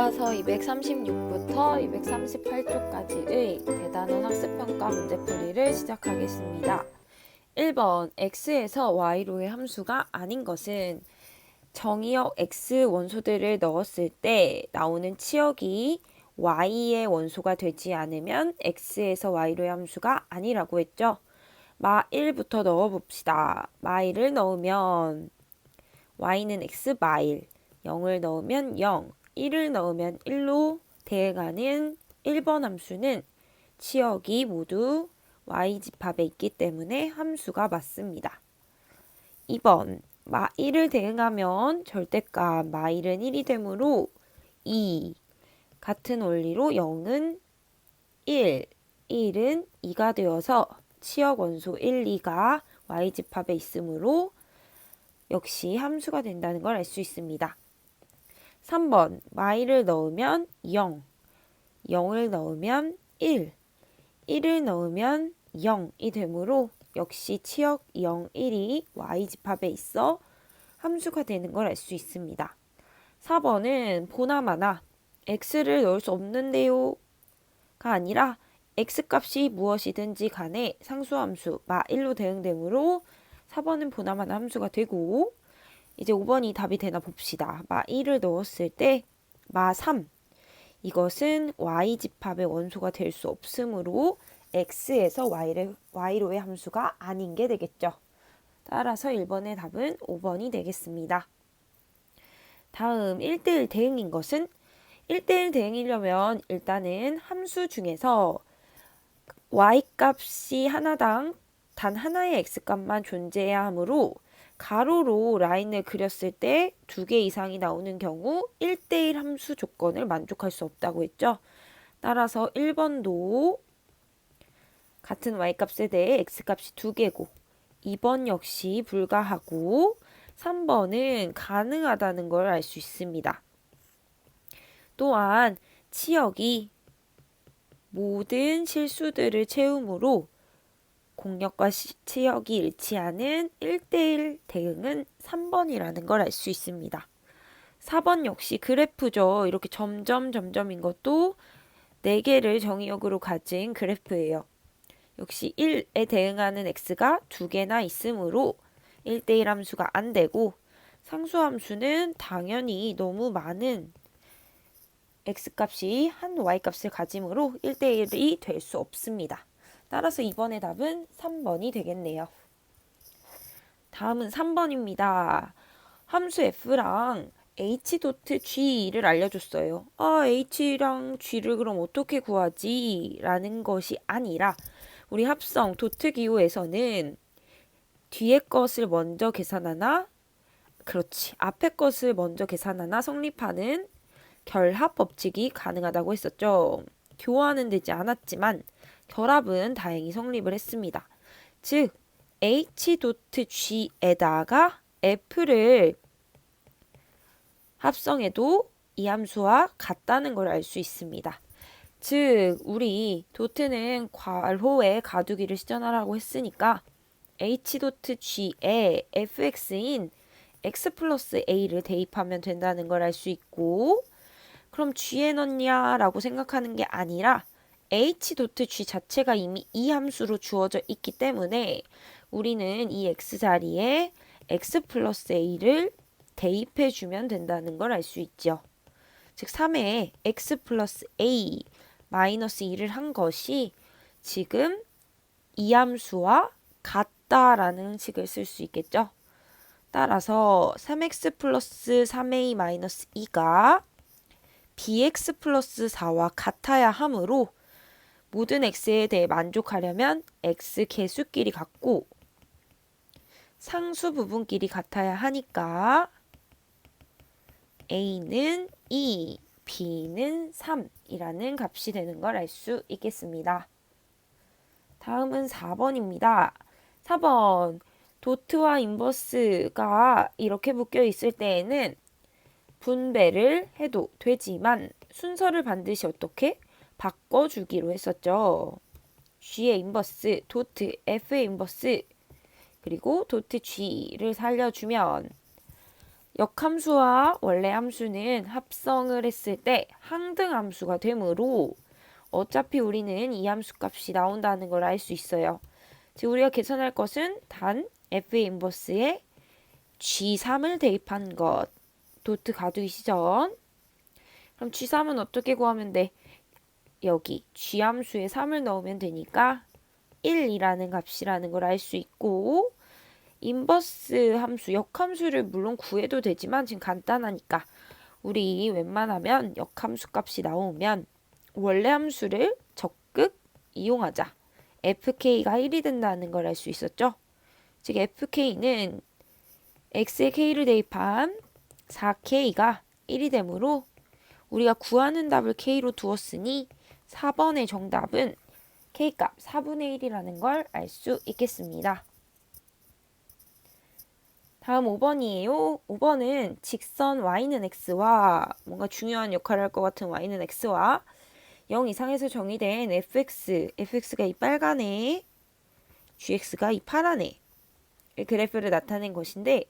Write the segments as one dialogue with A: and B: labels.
A: 교과서 236부터 238쪽까지의 대단원 학습평가 문제풀이를 시작하겠습니다. 1번 x에서 y로의 함수가 아닌 것은 정의역 x 원소들을 넣었을 때 나오는 치역이 y의 원소가 되지 않으면 x에서 y로의 함수가 아니라고 했죠. 마 1부터 넣어봅시다. 마 1을 넣으면 y는 x 마 1, 0을 넣으면 0, 1을 넣으면 1로 대응하는 1번 함수는 치역이 모두 y집합에 있기 때문에 함수가 맞습니다. 2번 마 1을 대응하면 절대값 마 1은 1이 되므로 2, 같은 원리로 0은 1, 1은 2가 되어서 치역 원소 1, 2가 y집합에 있으므로 역시 함수가 된다는 걸 알 수 있습니다. 3번 마이를 넣으면 0, 0을 넣으면 1, 1을 넣으면 0이 되므로 역시 치역 0, 1이 y집합에 있어 함수가 되는 걸 알 수 있습니다. 4번은 보나마나 x를 넣을 수 없는데요 가 아니라 x값이 무엇이든지 간에 상수함수 마 1로 대응되므로 4번은 보나마나 함수가 되고, 이제 5번이 답이 되나 봅시다. 마 1을 넣었을 때 마 3, 이것은 y집합의 원소가 될 수 없으므로 x에서 y로의 함수가 아닌 게 되겠죠. 따라서 1번의 답은 5번이 되겠습니다. 다음 1대1 대응인 것은 1대1 대응이려면 일단은 함수 중에서 y값이 하나당 단 하나의 x값만 존재해야 하므로 가로로 라인을 그렸을 때 2개 이상이 나오는 경우 1대1 함수 조건을 만족할 수 없다고 했죠. 따라서 1번도 같은 y값에 대해 x값이 2개고 2번 역시 불가하고 3번은 가능하다는 걸 알 수 있습니다. 또한 치역이 모든 실수들을 채우므로 공역과 치역이 일치하는 1대1 대응은 3번이라는 걸 알 수 있습니다. 4번 역시 그래프죠. 이렇게 점점인 것도 4개를 정의역으로 가진 그래프예요. 역시 1에 대응하는 x가 2개나 있으므로 1대1 함수가 안 되고, 상수함수는 당연히 너무 많은 x값이 한 y값을 가지므로 1대1이 될 수 없습니다. 따라서 이번의 답은 3번이 되겠네요. 다음은 3번입니다. 함수 f랑 h.g를 알려줬어요. h랑 g를 그럼 어떻게 구하지? 라는 것이 아니라 우리 합성 도트 기호에서는 뒤에 것을 먼저 계산하나, 그렇지, 앞에 것을 먼저 계산하나 성립하는 결합 법칙이 가능하다고 했었죠. 교환은 되지 않았지만 결합은 다행히 성립을 했습니다. 즉 h.g에다가 f를 합성해도 이 함수와 같다는 걸 알 수 있습니다. 즉 우리 도트는 괄호에 가두기를 시전하라고 했으니까 h.g에 fx인 x 플러스 a를 대입하면 된다는 걸 알 수 있고, 그럼 g에 넣냐 라고 생각하는 게 아니라 h.g 자체가 이미 이 함수로 주어져 있기 때문에 우리는 이 x 자리에 x 플러스 a를 대입해 주면 된다는 걸 알 수 있죠. 즉 3에 x 플러스 a 마이너스 2를 한 것이 지금 이 함수와 같다라는 식을 쓸 수 있겠죠. 따라서 3x 플러스 3a 마이너스 2가 bx 플러스 4와 같아야 하므로 모든 x에 대해 만족하려면 x 개수끼리 같고 상수 부분끼리 같아야 하니까 a는 2, b는 3이라는 값이 되는 걸 알 수 있겠습니다. 다음은 4번입니다. 4번 도트와 인버스가 이렇게 묶여 있을 때에는 분배를 해도 되지만 순서를 반드시 어떻게 바꿔주기로 했었죠. g의 인버스, 도트 f의 인버스, 그리고 도트 g를 살려주면 역함수와 원래 함수는 합성을 했을 때 항등함수가 되므로 어차피 우리는 이 함수 값이 나온다는 걸 알 수 있어요. 즉 우리가 계산할 것은 단 f의 인버스에 G3을 대입한 것. 도트 가두기 시전. 그럼 G3은 어떻게 구하면 돼? 여기 G함수에 3을 넣으면 되니까 1이라는 값이라는 걸 알 수 있고, 인버스 함수, 역함수를 물론 구해도 되지만 지금 간단하니까 우리 웬만하면 역함수 값이 나오면 원래 함수를 적극 이용하자. fk가 1이 된다는 걸 알 수 있었죠? 즉 fk는 x에 k를 대입한 4k가 1이 되므로 우리가 구하는 답을 k로 두었으니 4번의 정답은 k값 4분의 1이라는 걸 알 수 있겠습니다. 다음 5번이에요. 5번은 직선 y는 x와 뭔가 중요한 역할을 할 것 같은 y는 x와 0 이상에서 정의된 fx가 이 빨간에, gx가 이 파란에 그래프를 나타낸 것인데,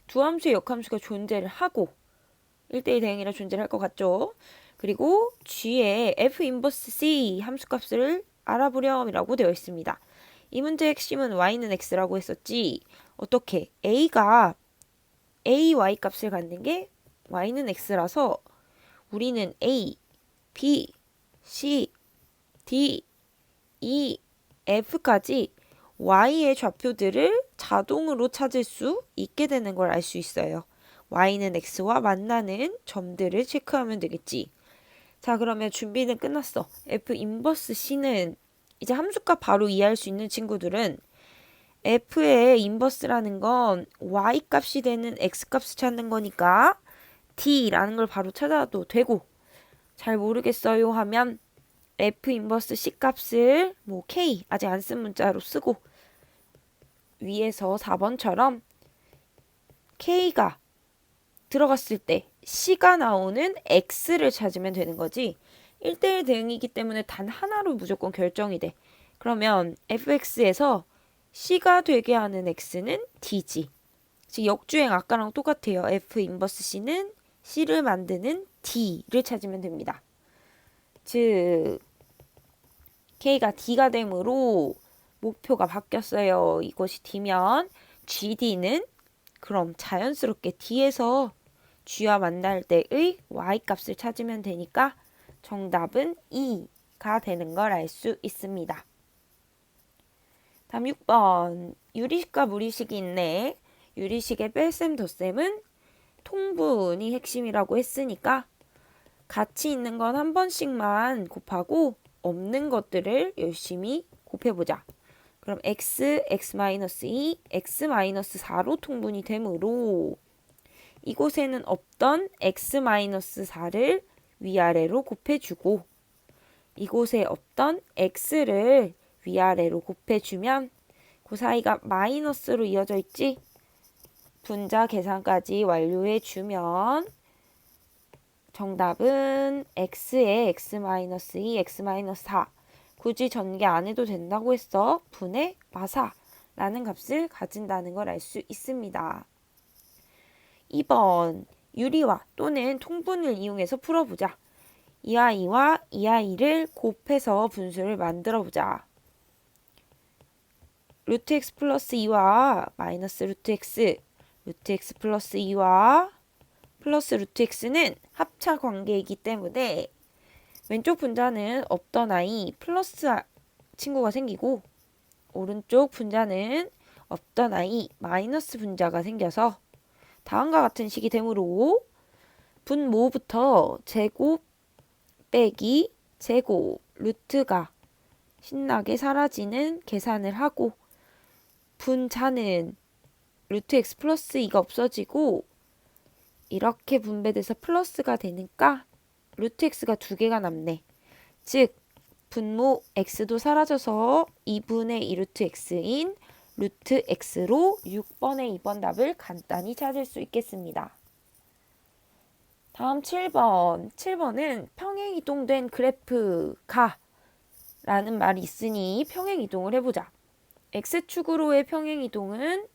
A: 두 함수의 역함수가 존재를 하고 1대1 대응이라 존재를 할 것 같죠. 그리고 g의 f 인버스 c 함수값을 알아보렴이라고 되어 있습니다. 이 문제의 핵심은 y는 x라고 했었지. 어떻게? a가 ay 값을 갖는 게 y는 x라서 우리는 a, b, c, d, e, f까지 y의 좌표들을 자동으로 찾을 수 있게 되는 걸 알 수 있어요. y는 x와 만나는 점들을 체크하면 되겠지. 자, 그러면 준비는 끝났어. f 인버스 c는 이제 함수값 바로 이해할 수 있는 친구들은 f의 인버스라는 건 y 값이 되는 x 값을 찾는 거니까 t라는 걸 바로 찾아도 되고, 잘 모르겠어요 하면 f 인버스 c 값을 뭐 k 아직 안 쓴 문자로 쓰고, 위에서 4번처럼 k가 들어갔을 때 c가 나오는 x를 찾으면 되는 거지. 1대1 대응이기 때문에 단 하나로 무조건 결정이 돼. 그러면 fx에서 c가 되게 하는 x는 d지. 즉 역주행 아까랑 똑같아요. f 인버스 c는 c를 만드는 d를 찾으면 됩니다. 즉 k가 d가 되므로 목표가 바뀌었어요. 이것이 d면 gd는 그럼 자연스럽게 d에서 g와 만날 때의 y 값을 찾으면 되니까 정답은 2가 되는 걸 알 수 있습니다. 다음 6번. 유리식과 무리식이 있네. 유리식의 뺄셈 덧셈은 통분이 핵심이라고 했으니까 같이 있는 건 한 번씩만 곱하고 없는 것들을 열심히 곱해보자. 그럼 x, x-2, x-4로 통분이 되므로 이곳에는 없던 x-4를 위아래로 곱해주고 이곳에 없던 x를 위아래로 곱해주면 그 사이가 마이너스로 이어져 있지. 분자 계산까지 완료해주면 정답은 x에 x-2, x-4. 굳이 전개 안 해도 된다고 했어. 분의 마사라는 값을 가진다는 걸 알 수 있습니다. 2번. 유리화 또는 통분을 이용해서 풀어보자. 이 아이와 이 아이를 곱해서 분수를 만들어보자. 루트 x 플러스 2와 마이너스 루트 x, 루트 x 플러스 2와 플러스 루트 x는 합차 관계이기 때문에 왼쪽 분자는 없던 아이 플러스 친구가 생기고 오른쪽 분자는 없던 아이 마이너스 분자가 생겨서 다음과 같은 식이 되므로 분모부터 제곱 빼기 제곱 루트가 신나게 사라지는 계산을 하고 분자는 루트 x 플러스 2가 없어지고 이렇게 분배돼서 플러스가 되니까 루트 x가 2개가 남네. 즉 분모 x도 사라져서 2분의 2 루트 x인 루트 x로 6번의 2번 답을 간단히 찾을 수 있겠습니다. 다음 7번. 7번은 평행이동된 그래프가 라는 말이 있으니 평행이동을 해보자. x축으로의 평행이동은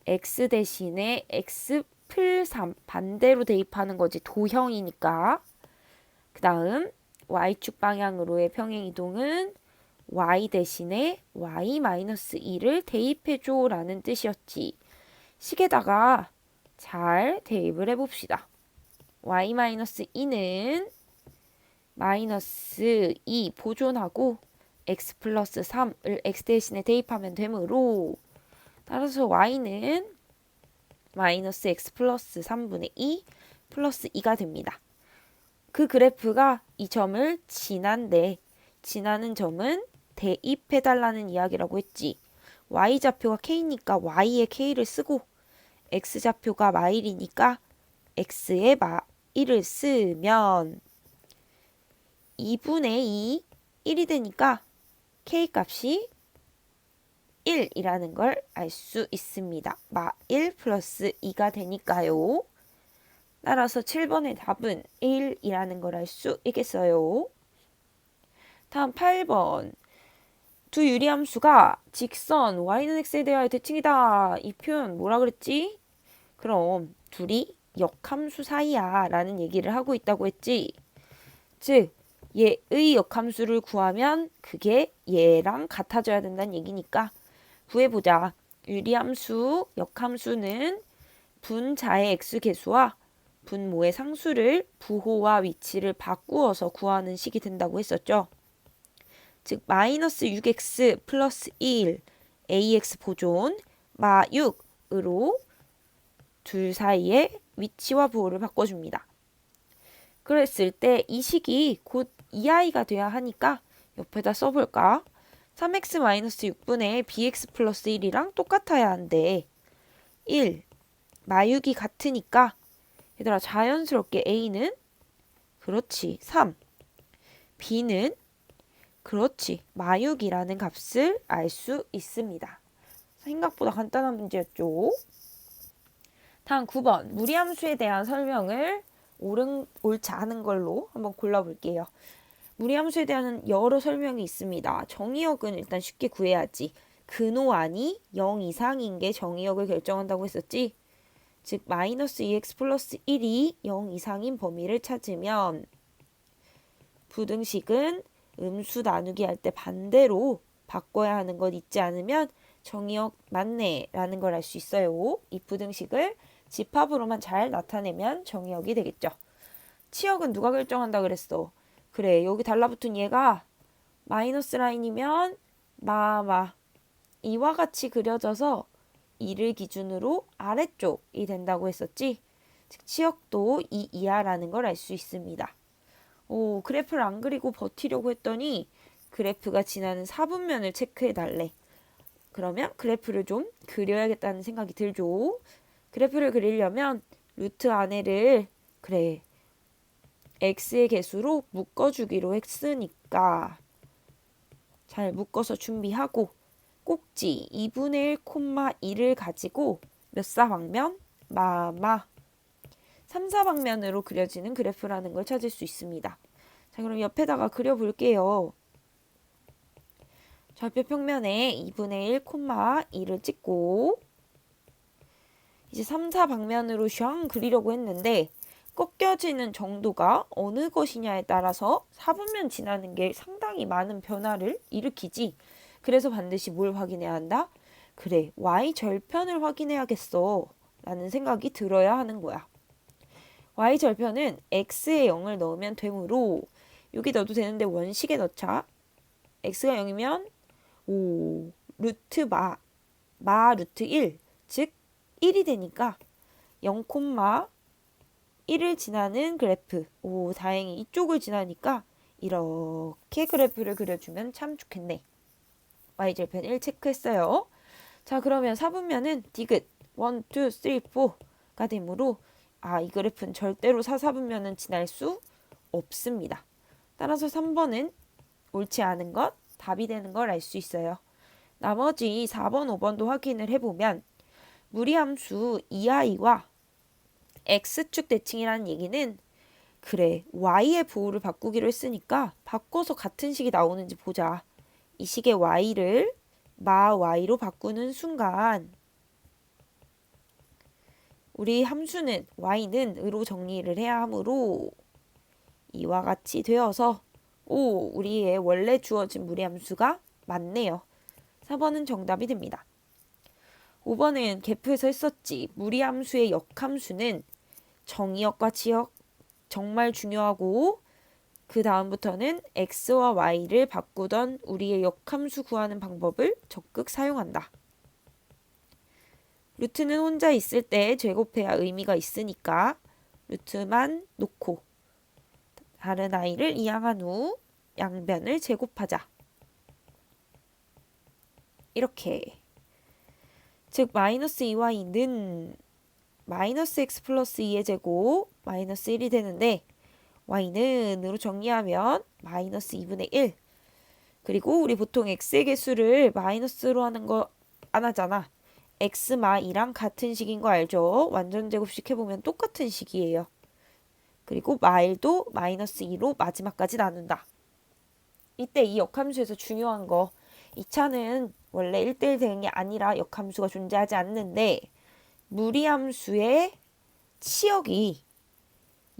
A: x 대신에 x 플3 반대로 대입하는 거지. 도형이니까. 그 다음 y축 방향으로의 평행 이동은 y 대신에 y-2를 대입해줘 라는 뜻이었지. 식에다가 잘 대입을 해봅시다. y-2는 마이너스 2 보존하고 x 플러스 3을 x 대신에 대입하면 되므로 따라서 y는 마이너스 x 플러스 3분의 2 플러스 2가 됩니다. 그 그래프가 이 점을 지난데 지나는 점은 대입해달라는 이야기라고 했지. y좌표가 k니까 y에 k를 쓰고 x좌표가 마일이니까 x에 마일을 쓰면 2분의 2, 1이 되니까 k 값이 1이라는 걸 알 수 있습니다. 마1 플러스 2가 되니까요. 따라서 7번의 답은 1이라는 걸 알 수 있겠어요. 다음 8번. 두 유리함수가 직선 y는 x에 대하여 대칭이다. 이 표현 뭐라 그랬지? 그럼 둘이 역함수 사이야 라는 얘기를 하고 있다고 했지. 즉 얘의 역함수를 구하면 그게 얘랑 같아져야 된다는 얘기니까 구해보자. 유리함수 역함수는 분자의 x계수와 분모의 상수를 부호와 위치를 바꾸어서 구하는 식이 된다고 했었죠. 즉 마이너스 6x 플러스 1 ax 보존 마 6으로 둘 사이의 위치와 부호를 바꿔줍니다. 그랬을 때 이 식이 곧 2i가 돼야 하니까 옆에다 써볼까? 3x 마이너스 6분의 bx 플러스 1이랑 똑같아야 한대. 1 마6이 같으니까 얘들아 자연스럽게 a는 그렇지 3 b는 그렇지 마6이라는 값을 알 수 있습니다. 생각보다 간단한 문제였죠. 다음 9번 무리함수에 대한 설명을 옳지 않은 걸로 한번 골라볼게요. 무리함수에 대한 여러 설명이 있습니다. 정의역은 일단 쉽게 구해야지. 근호안이 0 이상인 게 정의역을 결정한다고 했었지. 즉 마이너스 2x 플러스 1이 0 이상인 범위를 찾으면 부등식은 음수 나누기 할 때 반대로 바꿔야 하는 것 잊지 않으면 정의역 맞네 라는 걸 알 수 있어요. 이 부등식을 집합으로만 잘 나타내면 정의역이 되겠죠. 치역은 누가 결정한다 그랬어? 그래 여기 달라붙은 얘가 마이너스 라인이면 이와 같이 그려져서 이를 기준으로 아래쪽이 된다고 했었지. 즉 치역도 이 이하라는 걸 알 수 있습니다. 오 그래프를 안 그리고 버티려고 했더니 그래프가 지나는 4분면을 체크해 달래. 그러면 그래프를 좀 그려야겠다는 생각이 들죠. 그래프를 그리려면 루트 안에를 그래 x의 개수로 묶어주기로 했으니까 잘 묶어서 준비하고 꼭지 2분의 1,2를 가지고 몇 사방면? 3사방면으로 그려지는 그래프라는 걸 찾을 수 있습니다. 자 그럼 옆에다가 그려볼게요. 좌표 평면에 2분의 1,2를 찍고 이제 3사방면으로 샹 그리려고 했는데 꺾여지는 정도가 어느 것이냐에 따라서 4분면 지나는 게 상당히 많은 변화를 일으키지. 그래서 반드시 뭘 확인해야 한다? 그래, y절편을 확인해야겠어 라는 생각이 들어야 하는 거야. y절편은 x에 0을 넣으면 되므로 여기 넣어도 되는데 원식에 넣자. x가 0이면 루트 루트 1, 즉 1이 되니까 0, 1을 지나는 그래프. 다행히 이쪽을 지나니까 이렇게 그래프를 그려주면 참 좋겠네. y절편 1 체크했어요. 자 그러면 4분면은 디귿 1, 2, 3, 4가 되므로 이 그래프는 절대로 4분면은 지날 수 없습니다. 따라서 3번은 옳지 않은 것, 답이 되는 걸 알 수 있어요. 나머지 4번, 5번도 확인을 해보면 무리함수 2i와 x축 대칭이라는 얘기는 그래 y의 부호를 바꾸기로 했으니까 바꿔서 같은 식이 나오는지 보자. 이 식의 y를 y로 바꾸는 순간 우리 함수는 y는 으로 정리를 해야 하므로 이와 같이 되어서 우리의 원래 주어진 무리함수가 맞네요. 4번은 정답이 됩니다. 5번은 개표에서 했었지. 무리함수의 역함수는 정의역과 지역 정말 중요하고 그 다음부터는 x와 y를 바꾸던 우리의 역함수 구하는 방법을 적극 사용한다. 루트는 혼자 있을 때 제곱해야 의미가 있으니까 루트만 놓고 다른 i를 이항한 후 양변을 제곱하자. 이렇게. 즉 마이너스 2y는 마이너스 x 플러스 2의 제곱 마이너스 1이 되는데 y는 으로 정리하면 마이너스 2분의 1. 그리고 우리 보통 x의 개수를 마이너스로 하는 거 안 하잖아. x마 2랑 같은 식인 거 알죠? 완전 제곱식 해보면 똑같은 식이에요. 그리고 마일도 마이너스 2로 마지막까지 나눈다. 이때 이 역함수에서 중요한 거 2차는 원래 1대1 대응이 아니라 역함수가 존재하지 않는데 무리함수의 치역이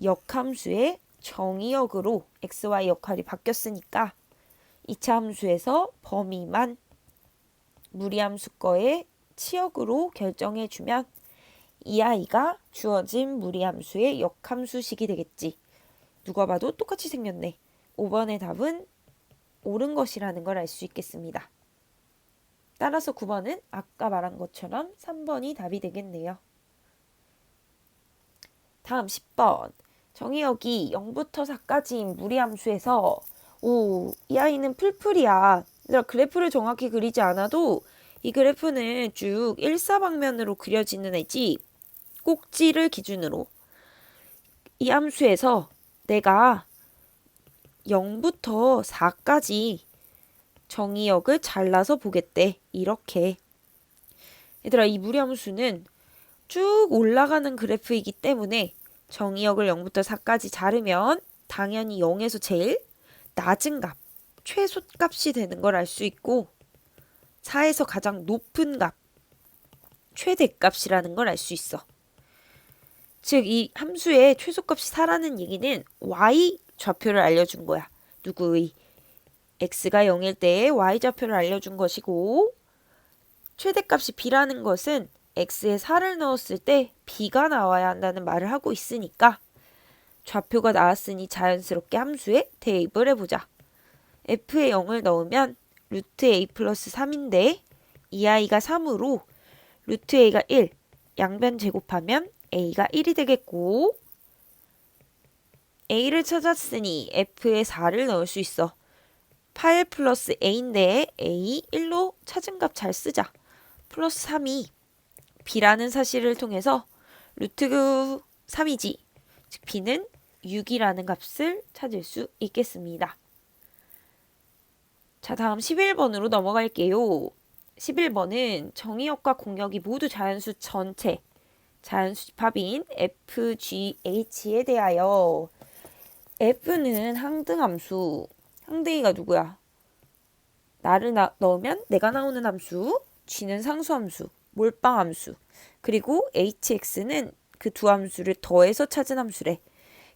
A: 역함수의 정의역으로 xy 역할이 바뀌었으니까 2차 함수에서 범위만 무리함수 거의 치역으로 결정해주면 이 아이가 주어진 무리함수의 역함수식이 되겠지. 누가 봐도 똑같이 생겼네. 5번의 답은 옳은 것이라는 걸 알 수 있겠습니다. 따라서 9번은 아까 말한 것처럼 3번이 답이 되겠네요. 다음 10번. 정의역이 0부터 4까지인 무리함수에서 이 아이는 풀풀이야. 그래프를 정확히 그리지 않아도 이 그래프는 쭉 일사방면으로 그려지는 애지. 꼭지를 기준으로. 이 함수에서 내가 0부터 4까지 정의역을 잘라서 보겠대. 이렇게. 얘들아, 이 무리함수는 쭉 올라가는 그래프이기 때문에 정의역을 0부터 4까지 자르면 당연히 0에서 제일 낮은 값, 최소값이 되는 걸 알 수 있고 4에서 가장 높은 값, 최대값이라는 걸 알 수 있어. 즉, 이 함수의 최소값이 4라는 얘기는 y 좌표를 알려준 거야. 누구의? x가 0일 때의 y좌표를 알려준 것이고 최대값이 b라는 것은 x에 4를 넣었을 때 b가 나와야 한다는 말을 하고 있으니까 좌표가 나왔으니 자연스럽게 함수에 대입을 해보자. f에 0을 넣으면 루트 a 플러스 3인데 이 a가 3으로 루트 a가 1, 양변 제곱하면 a가 1이 되겠고 a를 찾았으니 f에 4를 넣을 수 있어. 8 플러스 a인데 a 1로 찾은 값 잘 쓰자. 플러스 3이 b라는 사실을 통해서 루트 3이지. 즉 b는 6이라는 값을 찾을 수 있겠습니다. 자, 다음 11번으로 넘어갈게요. 11번은 정의역과 공역이 모두 자연수 전체, 자연수 집합인 fgh에 대하여 f는 항등함수, 항등이가 누구야? 나를 넣으면 내가 나오는 함수, g는 상수함수, 몰빵함수, 그리고 hx는 그 두 함수를 더해서 찾은 함수래.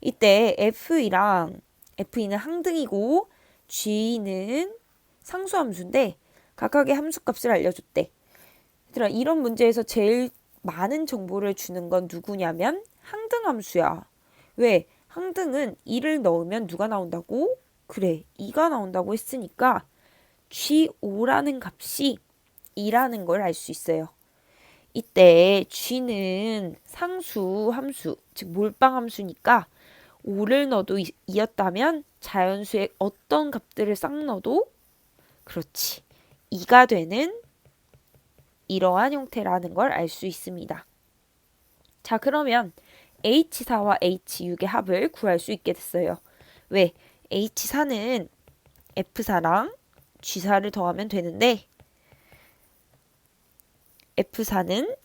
A: 이때 f랑 f는 항등이고 g는 상수함수인데 각각의 함수값을 알려줬대. 얘들아, 이런 문제에서 제일 많은 정보를 주는 건 누구냐면 항등함수야. 왜? 항등은 2를 넣으면 누가 나온다고? 그래, 2가 나온다고 했으니까 g5라는 값이 2라는 걸 알 수 있어요. 이때 g는 상수 함수, 즉 몰빵 함수니까 5를 넣어도 2였다면 자연수의 어떤 값들을 싹 넣어도 그렇지 2가 되는 이러한 형태라는 걸 알 수 있습니다. 자, 그러면 H4와 H6의 합을 구할 수 있게 됐어요. 왜? H4는 F4랑 G4를 더하면 되는데 F4는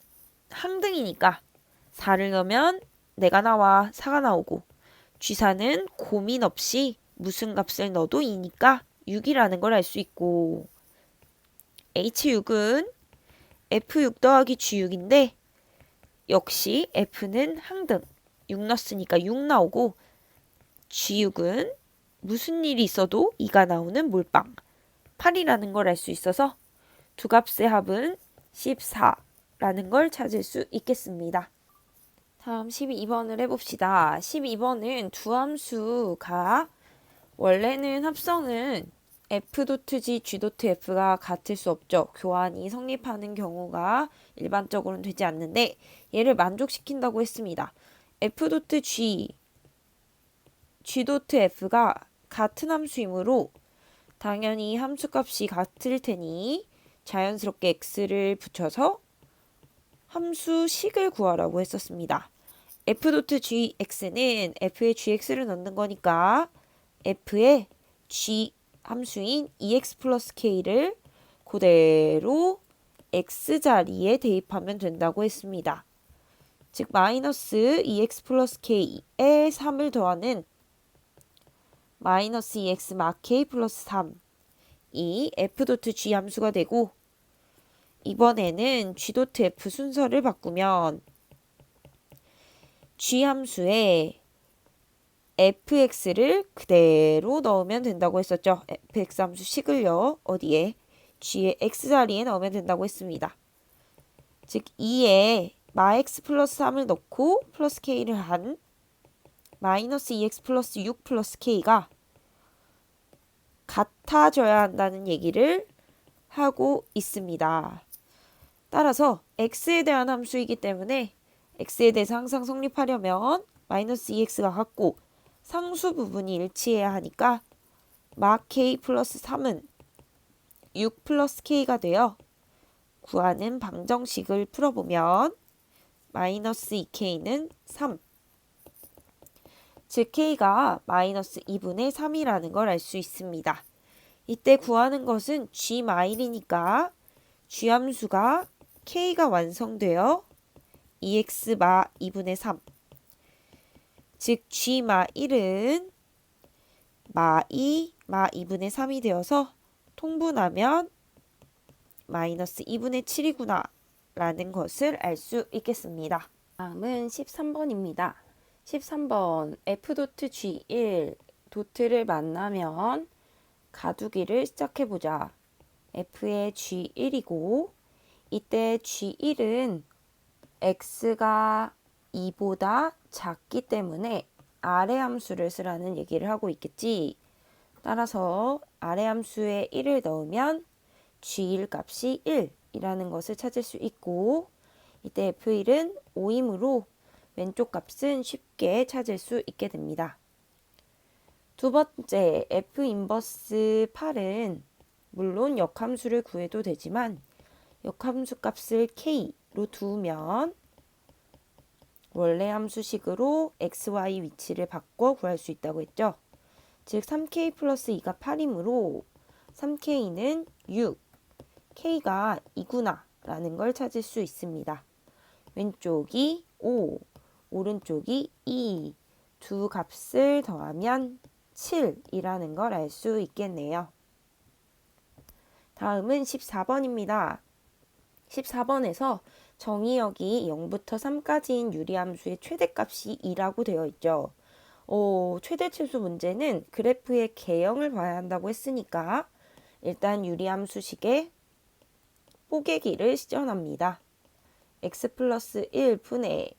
A: 항등이니까 4를 넣으면 내가 나와 4가 나오고 G4는 고민 없이 무슨 값을 넣어도 2니까 6이라는 걸 알 수 있고 H6은 F6 더하기 G6인데 역시 F는 항등. 6 넣었으니까 6 나오고 G6은 무슨 일이 있어도 2가 나오는 몰빵. 8이라는 걸 알 수 있어서 두 값의 합은 14라는 걸 찾을 수 있겠습니다. 다음 12번을 해봅시다. 12번은 두 함수가 원래는 합성은 F.G, G.F가 같을 수 없죠. 교환이 성립하는 경우가 일반적으로는 되지 않는데 얘를 만족시킨다고 했습니다. F.G, G.F가 같은 함수이므로 당연히 함수값이 같을 테니 자연스럽게 x를 붙여서 함수식을 구하라고 했었습니다. F.gx는 f의 gx를 넣는 거니까 f의 g 함수인 ex 플러스 k를 그대로 x자리에 대입하면 된다고 했습니다. 즉 마이너스 ex 플러스 k에 3을 더하는 마이너스 ex 마 k 플러스 3이 f.g 함수가 되고 이번에는 g.f 순서를 바꾸면 g 함수에 fx를 그대로 넣으면 된다고 했었죠. fx 함수 식을요. 어디에? g의 x자리에 넣으면 된다고 했습니다. 즉 2에 마 x 플러스 3을 넣고 플러스 k를 한 마이너스 2x 플러스 6 플러스 k가 같아져야 한다는 얘기를 하고 있습니다. 따라서 x에 대한 함수이기 때문에 x에 대해서 항상 성립하려면 마이너스 2x가 같고 상수 부분이 일치해야 하니까 마 k 플러스 3은 6 플러스 k가 되어 구하는 방정식을 풀어보면 마이너스 2k는 3. 즉 k가 마이너스 2분의 3이라는 걸 알 수 있습니다. 이때 구하는 것은 g 마일이니까 g 함수가 k가 완성되어 2x 마 2분의 3. 즉 g 마 1은 마 2, 마 2분의 3이 되어서 통분하면 마이너스 2분의 7이구나 라는 것을 알 수 있겠습니다. 다음은 13번입니다. 13번 f.g1 도트를 만나면 가두기를 시작해보자. f의 g1이고 이때 g1은 x가 2보다 작기 때문에 아래 함수를 쓰라는 얘기를 하고 있겠지. 따라서 아래 함수에 1을 넣으면 g1 값이 1이라는 것을 찾을 수 있고 이때 f1은 5이므로 왼쪽 값은 쉽게 찾을 수 있게 됩니다. 두 번째 f 인버스 8은 물론 역함수를 구해도 되지만 역함수 값을 k로 두면 원래 함수식으로 xy 위치를 바꿔 구할 수 있다고 했죠. 즉 3k 플러스 2가 8이므로 3k는 6, k가 2구나 라는 걸 찾을 수 있습니다. 왼쪽이 5, 오른쪽이 2, 두 값을 더하면 7이라는 걸 알 수 있겠네요. 다음은 14번입니다. 14번에서 정의역이 0부터 3까지인 유리함수의 최대값이 2라고 되어 있죠. 최대치수 문제는 그래프의 개형을 봐야 한다고 했으니까 일단 유리함수식의 뽀개기를 시전합니다. x 플러스 1 분의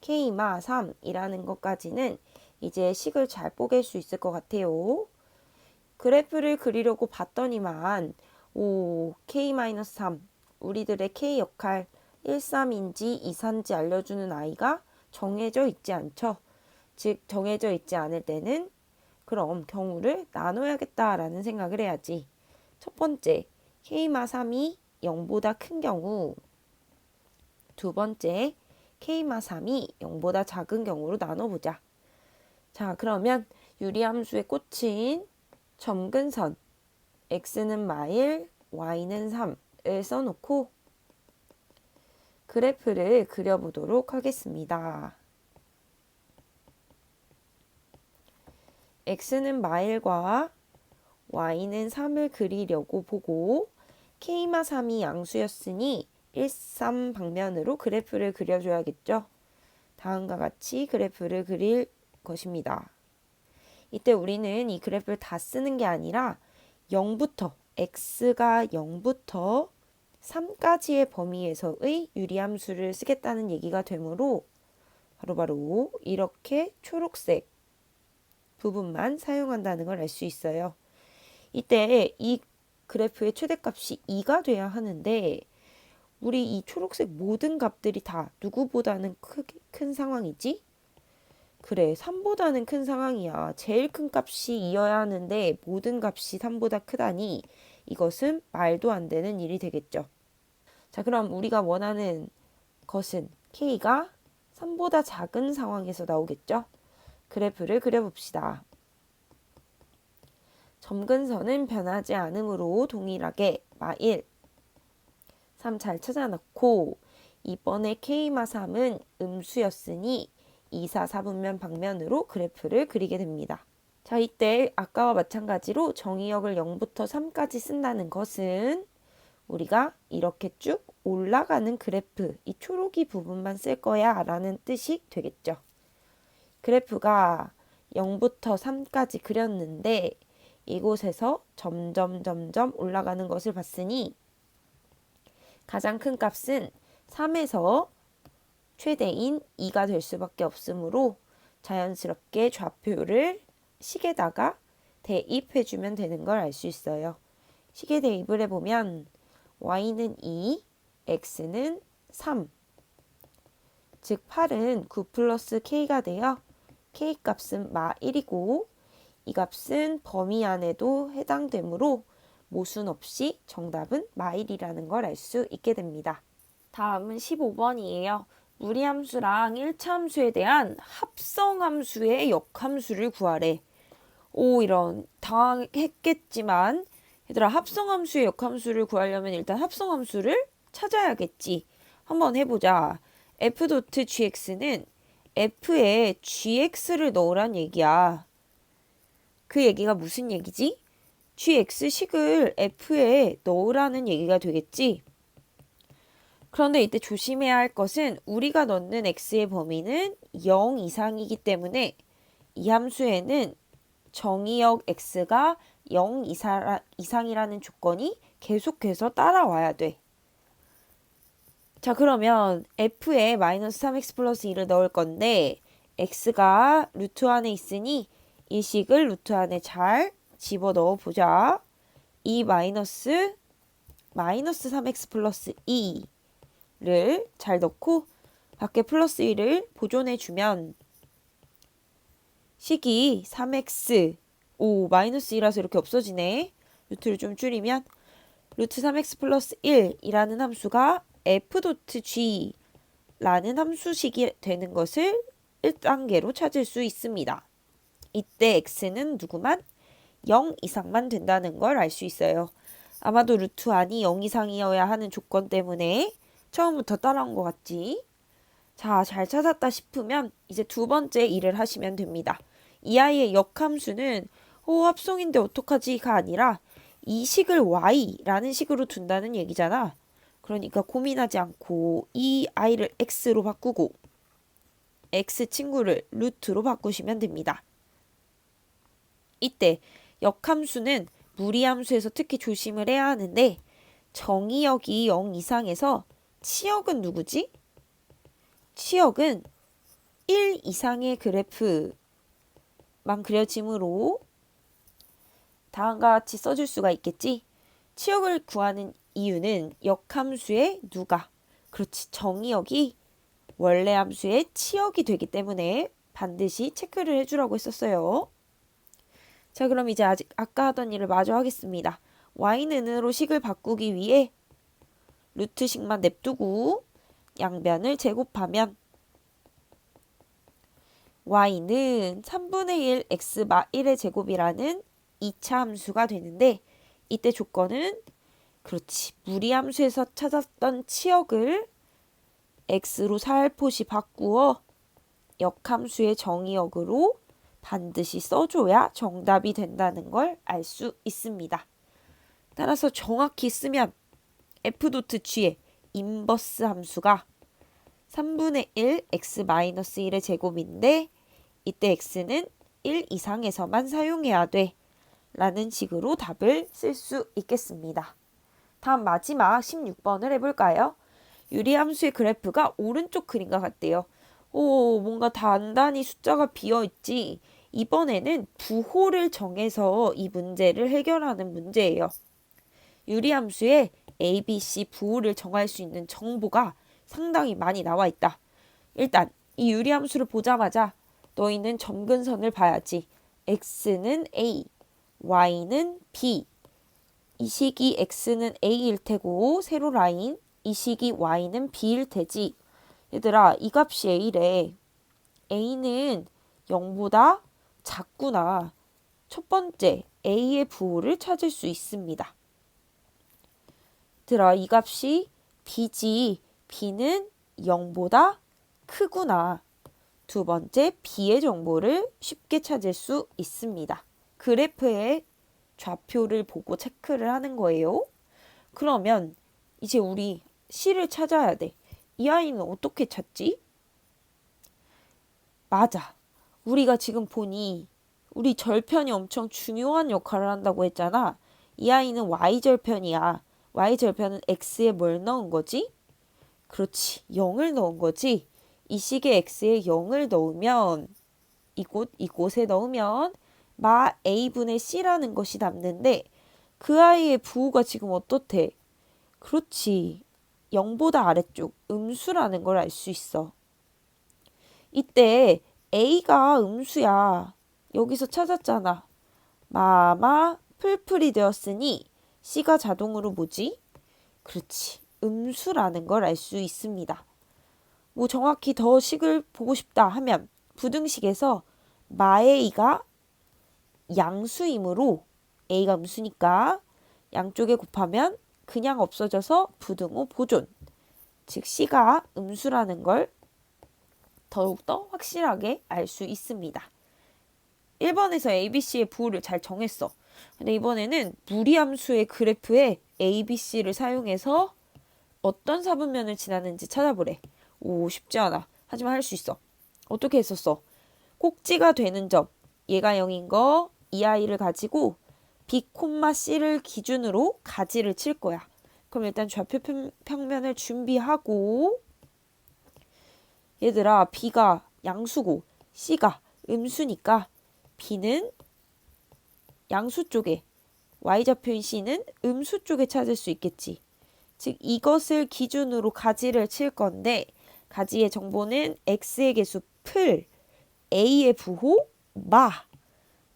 A: k마 3이라는 것까지는 이제 식을 잘 뽀갤 수 있을 것 같아요. 그래프를 그리려고 봤더니만 k-3 우리들의 k 역할 1, 3인지 2, 3인지 알려주는 아이가 정해져 있지 않죠. 즉 정해져 있지 않을 때는 그럼 경우를 나눠야겠다라는 생각을 해야지. 첫 번째 k마 3이 0보다 큰 경우, 두 번째 k마 3이 0보다 작은 경우로 나눠보자. 자 그러면 유리함수에 꽂힌 점근선 x는 마일, y는 3을 써놓고 그래프를 그려보도록 하겠습니다. x는 마일과 y는 3을 그리려고 보고 k마 3이 양수였으니 13방면으로 그래프를 그려줘야겠죠. 다음과 같이 그래프를 그릴 것입니다. 이때 우리는 이 그래프를 다 쓰는 게 아니라 0부터 x가 0부터 3까지의 범위에서의 유리함수를 쓰겠다는 얘기가 되므로 바로 이렇게 초록색 부분만 사용한다는 걸 알 수 있어요. 이때 이 그래프의 최대값이 2가 돼야 하는데 우리 이 초록색 모든 값들이 다 누구보다는 큰 상황이지? 그래, 3보다는 큰 상황이야. 제일 큰 값이 2여야 하는데 모든 값이 3보다 크다니 이것은 말도 안 되는 일이 되겠죠. 자, 그럼 우리가 원하는 것은 k가 3보다 작은 상황에서 나오겠죠. 그래프를 그려봅시다. 점근선은 변하지 않으므로 동일하게 마1 3 잘 찾아놓고 이번에 K마3은 음수였으니 2, 4, 4분면 방면으로 그래프를 그리게 됩니다. 자, 이때 아까와 마찬가지로 정의역을 0부터 3까지 쓴다는 것은 우리가 이렇게 쭉 올라가는 그래프, 이 초록이 부분만 쓸 거야 라는 뜻이 되겠죠. 그래프가 0부터 3까지 그렸는데 이곳에서 점점 올라가는 것을 봤으니 가장 큰 값은 3에서 최대인 2가 될 수밖에 없으므로 자연스럽게 좌표를 식에다가 대입해주면 되는 걸 알 수 있어요. 식에 대입을 해보면 y는 2, x는 3. 즉 8은 9 플러스 k가 되어 k 값은 마 1이고 이 값은 범위 안에도 해당되므로 모순 없이 정답은 마1이라는 걸 알 수 있게 됩니다. 다음은 15번이에요. 무리함수랑 1차함수에 대한 합성함수의 역함수를 구하래. 오, 이런 당황했겠지만 얘들아, 합성함수의 역함수를 구하려면 일단 합성함수를 찾아야겠지. 한번 해보자. f.gx는 f에 gx를 넣으란 얘기야. 그 얘기가 무슨 얘기지? gx식을 f에 넣으라는 얘기가 되겠지? 그런데 이때 조심해야 할 것은 우리가 넣는 x의 범위는 0 이상이기 때문에 이 함수에는 정의역 x가 0 이상이라는 조건이 계속해서 따라와야 돼. 자, 그러면 f에 마이너스 3x 플러스 2를 넣을 건데 x가 루트 안에 있으니 이 식을 루트 안에 잘 집어넣어 보자. 이 마이너스 3x 플러스 2를 잘 넣고 밖에 플러스 1을 보존해 주면 식이 3x 마이너스 2라서 이렇게 없어지네. 루트를 좀 줄이면 루트 3x 플러스 1이라는 함수가 f.g 라는 함수식이 되는 것을 1단계로 찾을 수 있습니다. 이때 x는 누구만? 0 이상만 된다는 걸 알 수 있어요. 아마도 루트 안이 0 이상이어야 하는 조건 때문에 처음부터 따라온 것 같지? 자, 잘 찾았다 싶으면 이제 두 번째 일을 하시면 됩니다. 이 아이의 역함수는 합성인데 어떡하지가 아니라 이 식을 y라는 식으로 둔다는 얘기잖아. 그러니까 고민하지 않고 이 i를 x로 바꾸고 x 친구를 루트로 바꾸시면 됩니다. 이때 역함수는 무리함수에서 특히 조심을 해야 하는데 정의역이 0 이상에서 치역은 누구지? 치역은 1 이상의 그래프만 그려지므로 다음과 같이 써줄 수가 있겠지? 치역을 구하는 이유는 역함수의 누가? 그렇지, 정의역이 원래 함수의 치역이 되기 때문에 반드시 체크를 해주라고 했었어요. 자, 그럼 이제 아까 하던 일을 마저 하겠습니다. y는으로 식을 바꾸기 위해 루트식만 냅두고 양변을 제곱하면 y는 3분의 1 x 마 1의 제곱이라는 2차 함수가 되는데 이때 조건은 그렇지, 무리함수에서 찾았던 치역을 x로 살포시 바꾸어 역함수의 정의역으로 반드시 써줘야 정답이 된다는 걸 알 수 있습니다. 따라서 정확히 쓰면 f.g에 인버스 함수가 3분의 1 x-1의 제곱인데 이때 x는 1 이상에서만 사용해야 돼 라는 식으로 답을 쓸 수 있겠습니다. 다음 마지막 16번을 해볼까요? 유리함수의 그래프가 오른쪽 그림과 같대요. 오, 뭔가 단단히 숫자가 비어있지. 이번에는 부호를 정해서 이 문제를 해결하는 문제예요. 유리함수의 A, B, C 부호를 정할 수 있는 정보가 상당히 많이 나와 있다. 일단 이 유리함수를 보자마자 너희는 점근선을 봐야지. x는 A, y는 B. 이 식이 x는 a일 테고 세로 라인 이 식이 y는 b일 테지. 얘들아 이 값이 a래. a는 0보다 작구나. 첫 번째 a의 부호를 찾을 수 있습니다. 얘들아 이 값이 b지. b는 0보다 크구나. 두 번째 b의 정보를 쉽게 찾을 수 있습니다. 그래프의 좌표를 보고 체크를 하는 거예요. 그러면 이제 우리 C를 찾아야 돼. 이 아이는 어떻게 찾지? 맞아. 우리가 지금 보니 우리 절편이 엄청 중요한 역할을 한다고 했잖아. 이 아이는 Y절편이야. Y절편은 X에 뭘 넣은 거지? 그렇지. 0을 넣은 거지. 이 식의 X에 0을 넣으면 이곳에 넣으면 마 A분의 C라는 것이 남는데 그 아이의 부호가 지금 어떻대? 그렇지. 0보다 아래쪽 음수라는 걸 알 수 있어. 이때 A가 음수야. 여기서 찾았잖아. 마마 풀풀이 되었으니 C가 자동으로 뭐지? 그렇지. 음수라는 걸 알 수 있습니다. 뭐 정확히 더 식을 보고 싶다 하면 부등식에서 마A가 양수이므로 A가 음수니까 양쪽에 곱하면 그냥 없어져서 부등호 보존. 즉 C가 음수라는 걸 더욱더 확실하게 알 수 있습니다. 1번에서 ABC의 부호를 잘 정했어. 근데 이번에는 무리함수의 그래프에 ABC를 사용해서 어떤 사분면을 지나는지 찾아보래. 오, 쉽지 않아. 하지만 할 수 있어. 어떻게 했었어? 꼭지가 되는 점, 얘가 0인 거, 이 아이를 가지고 B, C를 기준으로 가지를 칠 거야. 그럼 일단 좌표 평면을 준비하고 얘들아 B가 양수고 C가 음수니까 B는 양수 쪽에 Y좌표인 C는 음수 쪽에 찾을 수 있겠지. 즉 이것을 기준으로 가지를 칠 건데 가지의 정보는 X의 개수 풀, A의 부호 마.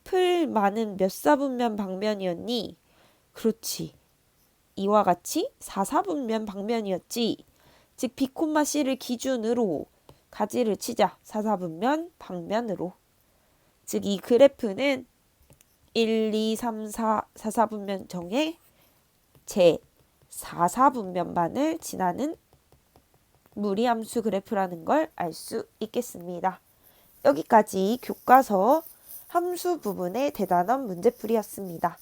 A: 풀 마는 몇 사분면 방면이었니? 그렇지. 이와 같이 4사분면 방면이었지. 즉 B, C를 기준으로 가지를 치자. 4사분면 방면으로. 즉 이 그래프는 1, 2, 3, 4, 4사분면 정의 제 4사분면만을 지나는 무리함수 그래프라는 걸 알 수 있겠습니다. 여기까지 교과서 함수 부분의 대단원 문제풀이였습니다.